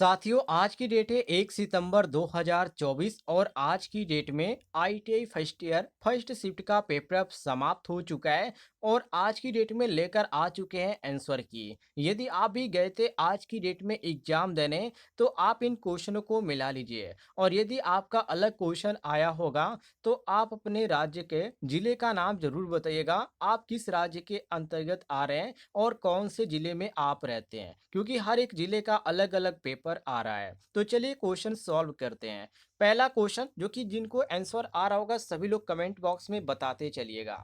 साथियों, आज की डेट है 1 सितंबर 2024 और आज की डेट में ITI first year first shift का पेपर अब समाप्त हो चुका है और आज की डेट में लेकर आ चुके हैं आंसर की। यदि आप भी गए थे आज की डेट में एग्जाम देने तो आप इन क्वेश्चनों को मिला लीजिए और यदि आपका अलग क्वेश्चन आया होगा तो आप अपने राज्य के जिले का नाम जरूर बताइएगा। आप किस राज्य के अंतर्गत आ रहे हैं और कौन से जिले में आप रहते हैं, क्योंकि हर एक जिले का अलग अलग पेपर आ रहा है। तो चलिए क्वेश्चन सॉल्व करते हैं। पहला क्वेश्चन जो कि जिनको आंसर आ रहा होगा सभी लोग कमेंट बॉक्स में बताते चलिएगा।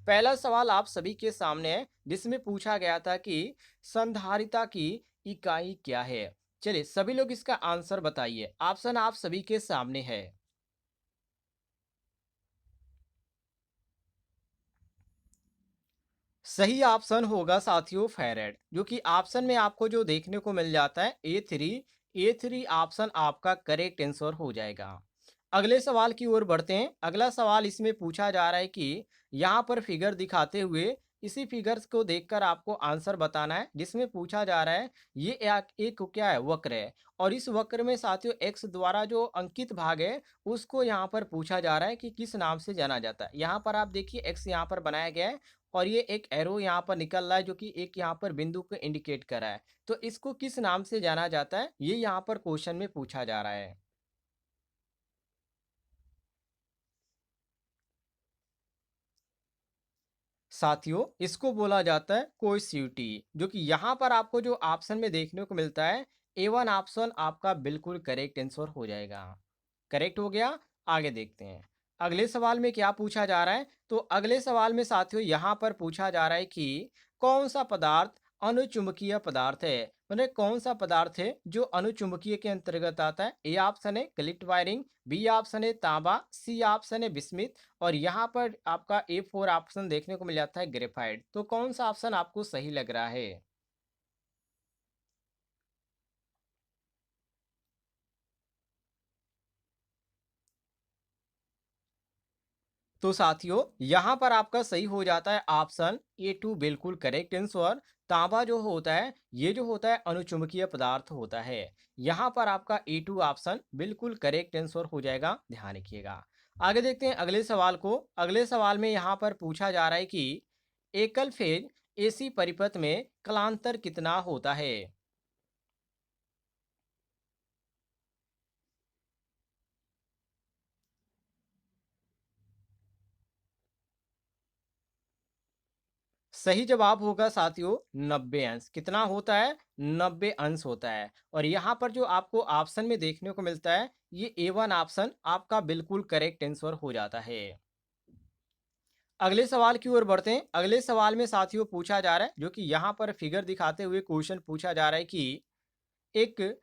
पहला सवाल आप सभी के सामने है जिसमें पूछा गया था कि संधारिता की इकाई क्या है। चलिए सभी लोग इसका आंसर बताइए। ऑप्शन आप सभी के सामने है। सही ऑप्शन होगा साथियों फैरेड, जो कि ऑप्शन में आपको जो देखने को मिल जाता है ए थ्री ऑप्शन आपका करेक्ट आंसर हो जाएगा। अगले सवाल की ओर बढ़ते हैं। अगला सवाल इसमें पूछा जा रहा है कि यहाँ पर फिगर दिखाते हुए इसी फिगर्स को देखकर आपको आंसर बताना है, जिसमें पूछा जा रहा है ये एक क्या है, वक्र है और इस वक्र में साथियों एक्स द्वारा जो अंकित भाग है उसको यहाँ पर पूछा जा रहा है कि किस नाम से जाना जाता है। यहाँ पर आप देखिए एक्स यहाँ पर बनाया गया है और ये एक एरो यहाँ पर निकल रहा है जो कि एक यहाँ पर बिंदु को इंडिकेट कर रहा है। तो इसको किस नाम से जाना जाता है, ये यहाँ पर क्वेश्चन में पूछा जा रहा है। साथियों इसको बोला जाता है कोएसिटी, जो कि यहाँ पर आपको जो ऑप्शन में देखने को मिलता है A1 ऑप्शन आपका बिल्कुल करेक्ट आंसर हो जाएगा। करेक्ट हो गया। आगे देखते हैं अगले सवाल में क्या पूछा जा रहा है। तो अगले सवाल में साथियों यहाँ पर पूछा जा रहा है कि कौन सा पदार्थ अनुचुंबकीय पदार्थ है। मतलब कौन सा पदार्थ है जो अनुचुंबकीय के अंतर्गत आता है। ए ऑप्शन है क्लिट वायरिंग, बी ऑप्शन है तांबा, सी ऑप्शन है बिस्मिथ और यहाँ पर आपका A4 ऑप्शन देखने को मिल जाता है ग्रेफाइट। तो कौन सा ऑप्शन आपको सही लग रहा है। तो साथियों यहाँ पर आपका सही हो जाता है ऑप्शन A2 बिल्कुल करेक्ट आंसर। तांबा जो होता है ये जो होता है अनुचुंबकीय पदार्थ होता है। यहाँ पर आपका A2 ऑप्शन बिल्कुल करेक्ट आंसर हो जाएगा, ध्यान रखिएगा। आगे देखते हैं अगले सवाल को। अगले सवाल में यहाँ पर पूछा जा रहा है कि एकल फेज एसी परिपथ में कलांतर कितना होता है। सही जवाब होगा साथियों 90 अंश। कितना होता है, 90 अंश होता है। और यहाँ पर जो आपको ऑप्शन में देखने को मिलता है ये A1 ऑप्शन आपका बिल्कुल करेक्ट आंसर हो जाता है। अगले सवाल की ओर बढ़ते हैं। अगले सवाल में साथियों पूछा जा रहा है, जो कि यहाँ पर फिगर दिखाते हुए क्वेश्चन पूछा जा रहा है कि एक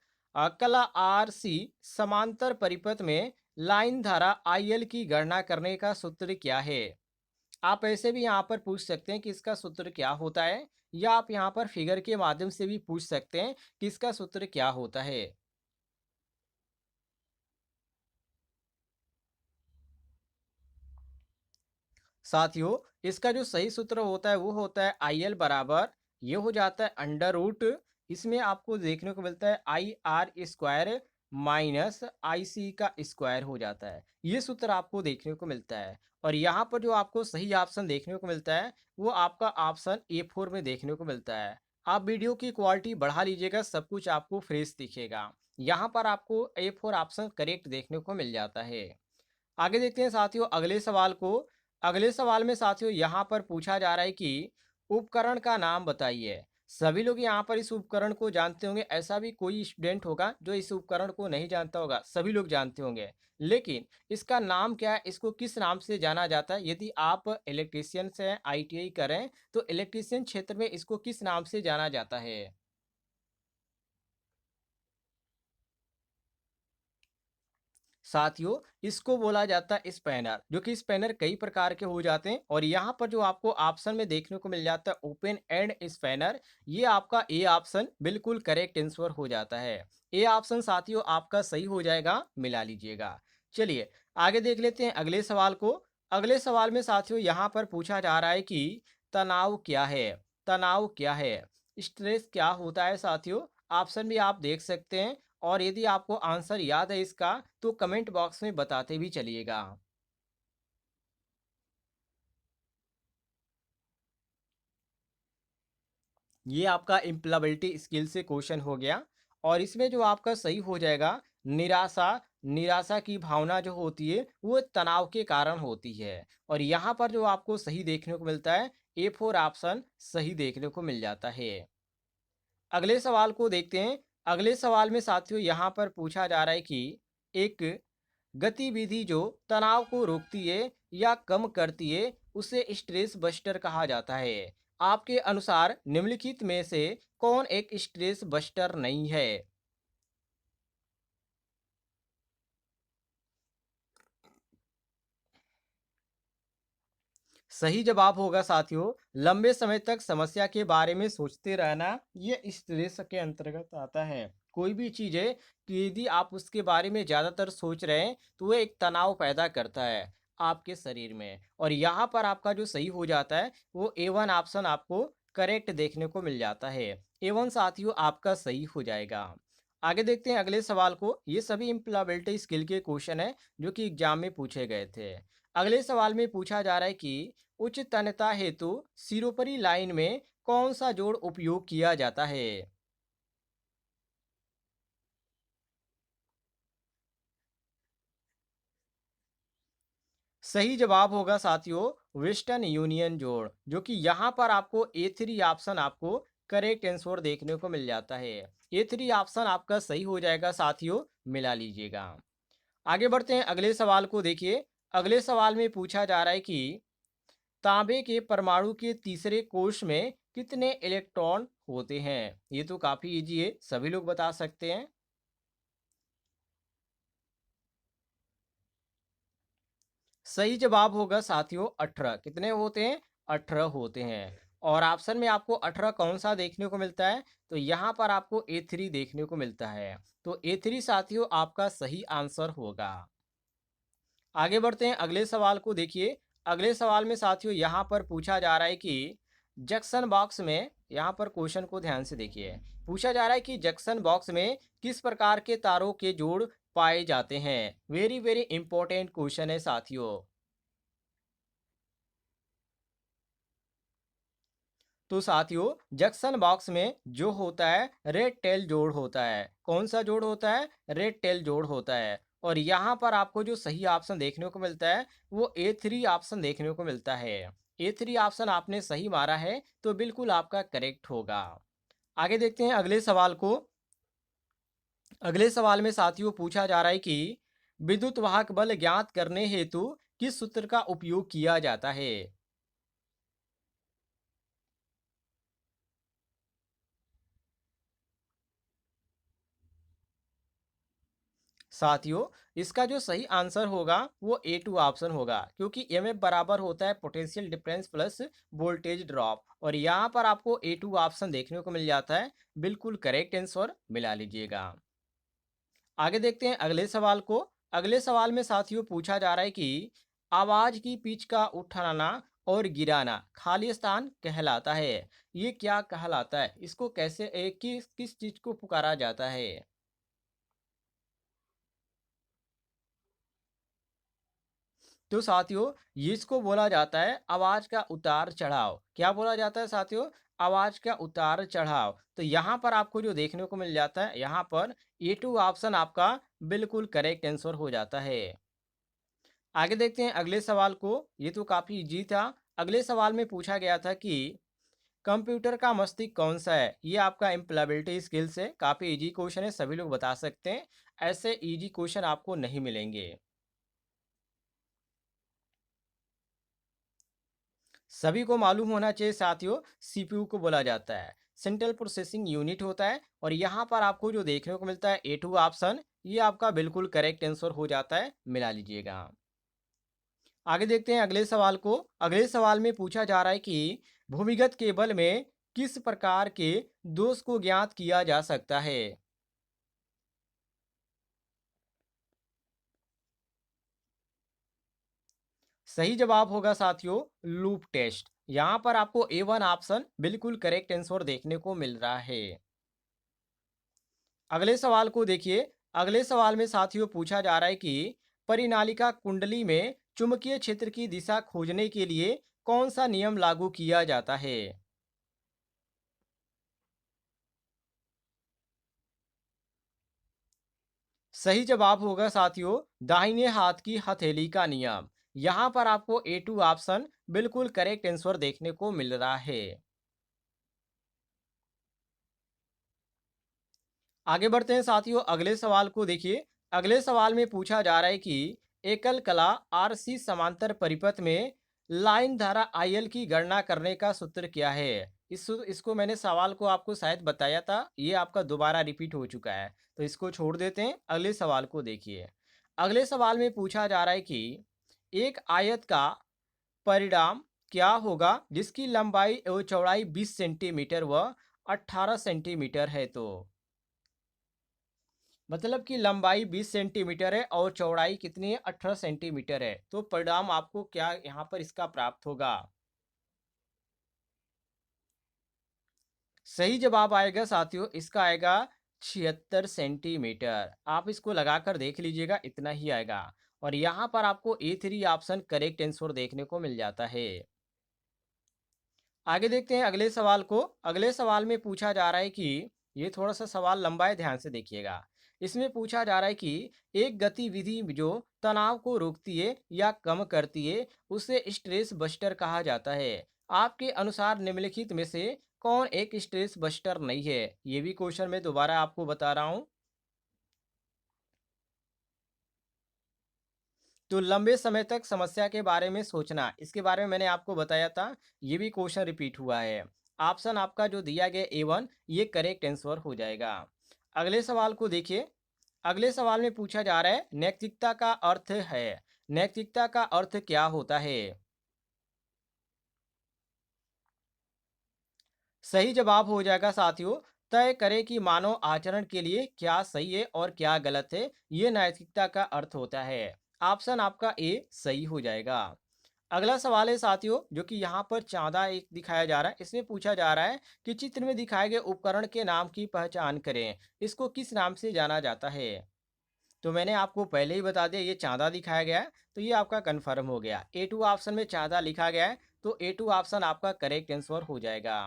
कला आरसी समांतर परिपथ में लाइन धारा IL की गणना करने का सूत्र क्या है। आप ऐसे भी यहाँ पर पूछ सकते हैं कि इसका सूत्र क्या होता है, या आप यहाँ पर फिगर के माध्यम से भी पूछ सकते हैं कि इसका सूत्र क्या होता है। साथियों इसका जो सही सूत्र होता है वो होता है IL बराबर, ये हो जाता है अंडर रूट, इसमें आपको देखने को मिलता है IR² माइनस IC का स्क्वायर हो जाता है। ये सूत्र आपको देखने को मिलता है और यहाँ पर जो आपको सही ऑप्शन देखने को मिलता है वो आपका ऑप्शन A4 में देखने को मिलता है। आप वीडियो की क्वालिटी बढ़ा लीजिएगा, सब कुछ आपको फ्रेश दिखेगा। यहाँ पर आपको A4 ऑप्शन करेक्ट देखने को मिल जाता है। आगे देखते हैं साथियों अगले सवाल को। अगले सवाल में साथियों यहाँ पर पूछा जा रहा है कि उपकरण का नाम बताइए। सभी लोग यहाँ पर इस उपकरण को जानते होंगे, ऐसा भी कोई स्टूडेंट होगा जो इस उपकरण को नहीं जानता होगा, सभी लोग जानते होंगे। लेकिन इसका नाम क्या है, इसको किस नाम से जाना जाता है। यदि आप इलेक्ट्रीशियन से ITI करें तो इलेक्ट्रीशियन क्षेत्र में इसको किस नाम से जाना जाता है। साथियों इसको बोला जाता है स्पैनर, जो कि स्पैनर कई प्रकार के हो जाते हैं और यहाँ पर जो आपको ऑप्शन में देखने को मिल जाता है ओपन एंड स्पैनर, ये आपका ए ऑप्शन बिल्कुल करेक्ट आंसर हो जाता है। ए ऑप्शन साथियों आपका सही हो जाएगा, मिला लीजिएगा। चलिए आगे देख लेते हैं अगले सवाल को। अगले सवाल में साथियों यहाँ पर पूछा जा रहा है कि तनाव क्या है। तनाव क्या है, स्ट्रेस क्या होता है साथियों। ऑप्शन भी आप देख सकते हैं और यदि आपको आंसर याद है इसका तो कमेंट बॉक्स में बताते भी चलिएगा। ये आपका इम्प्लॉयबिलिटी स्किल से क्वेश्चन हो गया और इसमें जो आपका सही हो जाएगा निराशा। निराशा की भावना जो होती है वो तनाव के कारण होती है और यहाँ पर जो आपको सही देखने को मिलता है A4 ऑप्शन सही देखने को मिल जाता है। अगले सवाल को देखते हैं। अगले सवाल में साथियों यहाँ पर पूछा जा रहा है कि एक गतिविधि जो तनाव को रोकती है या कम करती है उसे स्ट्रेस बस्टर कहा जाता है। आपके अनुसार निम्नलिखित में से कौन एक स्ट्रेस बस्टर नहीं है? सही जवाब होगा साथियों लंबे समय तक समस्या के बारे में सोचते रहना। ये स्ट्रेस के अंतर्गत आता है। कोई भी चीज है कि यदि आप उसके बारे में ज्यादातर सोच रहे हैं तो वो एक तनाव पैदा करता है आपके शरीर में और यहाँ पर आपका जो सही हो जाता है वो A1 ऑप्शन आपको करेक्ट देखने को मिल जाता है। A1 साथियों आपका सही हो जाएगा। आगे देखते हैं अगले सवाल को। ये सभी इम्प्लॉयबिलिटी स्किल के क्वेश्चन है जो कि एग्जाम में पूछे गए थे। अगले सवाल में पूछा जा रहा है कि उच्च तन्यता हेतु सिरोपरी लाइन में कौन सा जोड़ उपयोग किया जाता है? सही जवाब होगा साथियों वेस्टर्न यूनियन जोड़ जो कि यहाँ पर आपको A3 ऑप्शन आपको करेक्ट आंसर देखने को मिल जाता है। A3 ऑप्शन आपका सही हो जाएगा साथियों, मिला लीजिएगा। आगे बढ़ते हैं अगले सवाल को देखिए। अगले सवाल में पूछा जा रहा है कि तांबे के परमाणु के तीसरे कोश में कितने इलेक्ट्रॉन होते हैं? ये तो काफी इजी है, सभी लोग बता सकते हैं। सही जवाब होगा साथियों 18। कितने होते हैं? 18 होते हैं। और ऑप्शन में आपको 18 कौन सा देखने को मिलता है? तो यहाँ पर आपको A3 देखने को मिलता है। तो A3 साथियों आपका सही आंसर होगा। आगे बढ़ते हैं अगले सवाल को देखिए। अगले सवाल में साथियों यहाँ पर पूछा जा रहा है कि जंक्शन बॉक्स में, यहाँ पर क्वेश्चन को ध्यान से देखिए। पूछा जा रहा है कि जंक्शन बॉक्स में किस प्रकार के तारों के जोड़ पाए जाते हैं? वेरी वेरी इंपॉर्टेंट क्वेश्चन है साथियों। तो साथियों जंक्शन बॉक्स में जो होता है रेड टेल जोड़ होता है। कौन सा जोड़ होता है? रेड टेल जोड़ होता है। और यहाँ पर आपको जो सही ऑप्शन देखने को मिलता है वो A3 ऑप्शन देखने को मिलता है। A3 ऑप्शन आपने सही मारा है तो बिल्कुल आपका करेक्ट होगा। आगे देखते हैं अगले सवाल को। अगले सवाल में साथियों पूछा जा रहा है कि विद्युत वाहक बल ज्ञात करने हेतु किस सूत्र का उपयोग किया जाता है? साथियों इसका जो सही आंसर होगा वो A2 ऑप्शन होगा क्योंकि MF बराबर होता है potential difference plus voltage drop और यहाँ पर आपको A2 ऑप्शन देखने को मिल जाता है। बिल्कुल करेक्ट आंसर मिला लीजिएगा। आगे देखते हैं अगले सवाल को। अगले सवाल में साथियों पूछा जा रहा है कि आवाज की पिच का उठाना और गिराना खाली स्थान कहलाता है। ये क्या कहलाता है? इसको कैसे किस किस चीज को पुकारा जाता है? तो साथियों ये इसको बोला जाता है आवाज का उतार चढ़ाव। क्या बोला जाता है साथियों? आवाज का उतार चढ़ाव। तो यहाँ पर आपको जो देखने को मिल जाता है यहाँ पर A2 ऑप्शन आपका बिल्कुल करेक्ट आंसर हो जाता है। आगे देखते हैं अगले सवाल को। ये तो काफी इजी था। अगले सवाल में पूछा गया था कि कंप्यूटर का मस्तिष्क कौन सा है? ये आपका इम्प्लॉयबिलिटी स्किल्स है। काफी इजी क्वेश्चन है, सभी लोग बता सकते हैं। ऐसे इजी क्वेश्चन आपको नहीं मिलेंगे। सभी को मालूम होना चाहिए साथियों CPU को बोला जाता है सेंट्रल प्रोसेसिंग यूनिट होता है और यहाँ पर आपको जो देखने को मिलता है A2 ऑप्शन ये आपका बिल्कुल करेक्ट आंसर हो जाता है, मिला लीजिएगा। आगे देखते हैं अगले सवाल को। अगले सवाल में पूछा जा रहा है कि भूमिगत केबल में किस प्रकार के दोष को ज्ञात किया जा सकता है? सही जवाब होगा साथियों लूप टेस्ट। यहाँ पर आपको A1 ऑप्शन बिल्कुल करेक्ट आंसर देखने को मिल रहा है। अगले सवाल को देखिए। अगले सवाल में साथियों पूछा जा रहा है कि परिनालिका कुंडली में चुंबकीय क्षेत्र की दिशा खोजने के लिए कौन सा नियम लागू किया जाता है। सही जवाब होगा साथियों दाहिने हाथ की हथेली का नियम। यहाँ पर आपको ए टू ऑप्शन बिल्कुल करेक्ट आंसर देखने को मिल रहा है। आगे बढ़ते हैं साथियों। अगले सवाल को देखिए। अगले सवाल में पूछा जा रहा है कि एकल कला आरसी समांतर परिपथ में लाइन धारा आईएल की गणना करने का सूत्र क्या है। इसको मैंने सवाल को आपको शायद बताया था, ये आपका दोबारा रिपीट हो चुका है, तो इसको छोड़ देते हैं। अगले सवाल को देखिए। अगले सवाल में पूछा जा रहा है कि एक आयत का परिणाम क्या होगा जिसकी लंबाई एवं चौड़ाई 20 सेंटीमीटर व 18 सेंटीमीटर है। तो मतलब कि लंबाई 20 सेंटीमीटर है और चौड़ाई कितनी है, 18 सेंटीमीटर है। तो परिणाम आपको क्या यहाँ पर इसका प्राप्त होगा। सही जवाब आएगा साथियों, इसका आएगा 76 सेंटीमीटर। आप इसको लगाकर देख लीजिएगा, इतना ही आएगा। और यहाँ पर आपको A3 ऑप्शन करेक्ट आंसर देखने को मिल जाता है। आगे देखते हैं अगले सवाल को। अगले सवाल में पूछा जा रहा है कि ये थोड़ा सा सवाल लंबा है, ध्यान से देखिएगा। इसमें पूछा जा रहा है कि एक गतिविधि जो तनाव को रोकती है या कम करती है उसे स्ट्रेस बस्टर कहा जाता है। आपके अनुसार निम्नलिखित में से कौन एक स्ट्रेस बस्टर नहीं है। ये भी क्वेश्चन मैं दोबारा आपको बता रहा हूँ। तो लंबे समय तक समस्या के बारे में सोचना, इसके बारे में मैंने आपको बताया था, ये भी क्वेश्चन रिपीट हुआ है। ऑप्शन आपका जो दिया गया A1 ये करेक्ट आंसर हो जाएगा। अगले सवाल को देखिए। अगले सवाल में पूछा जा रहा है नैतिकता का अर्थ है। नैतिकता का अर्थ क्या होता है। सही जवाब हो जाएगा साथियों तय करें कि मानव आचरण के लिए क्या सही है और क्या गलत है, ये नैतिकता का अर्थ होता है। ऑप्शन आपका ए सही हो जाएगा। अगला सवाल है साथियों जो कि यहाँ पर चांदा एक दिखाया जा रहा है। इसमें पूछा जा रहा है कि चित्र में दिखाए गए उपकरण के नाम की पहचान करें, इसको किस नाम से जाना जाता है। तो मैंने आपको पहले ही बता दिया, ये चांदा दिखाया गया है, तो ये आपका कंफर्म हो गया। A2 ऑप्शन में चांदा लिखा गया है, तो A2 ऑप्शन आपका करेक्ट आंसर हो जाएगा।